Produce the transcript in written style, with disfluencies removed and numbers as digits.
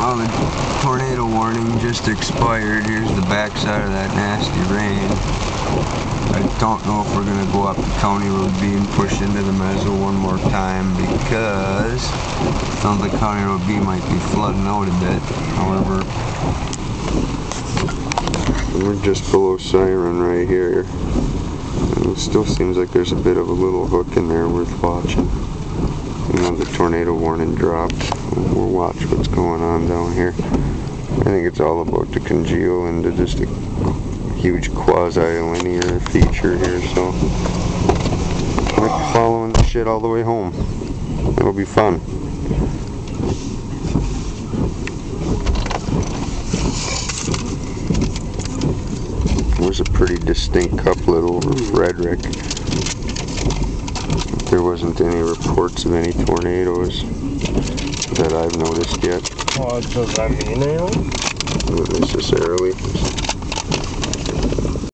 Well, the tornado warning just expired. Here's the backside of that nasty rain. I don't know if we're going to go up the county road B and push into the mezzo one more time because it sounds like county road B might be flooding out a bit. However, we're just below Siren right here. And it still seems like there's a bit of a little hook in there worth watching. You know, the tornado warning dropped. We'll watch what's going on down here. I think it's all about to congeal into just a huge quasi-linear feature here, so I'm gonna be following the shit all the way home. It'll be fun. There's a pretty distinct couplet over Frederick. There wasn't any reports of any tornadoes that I've noticed yet. Well, does that mean anything? Not necessarily.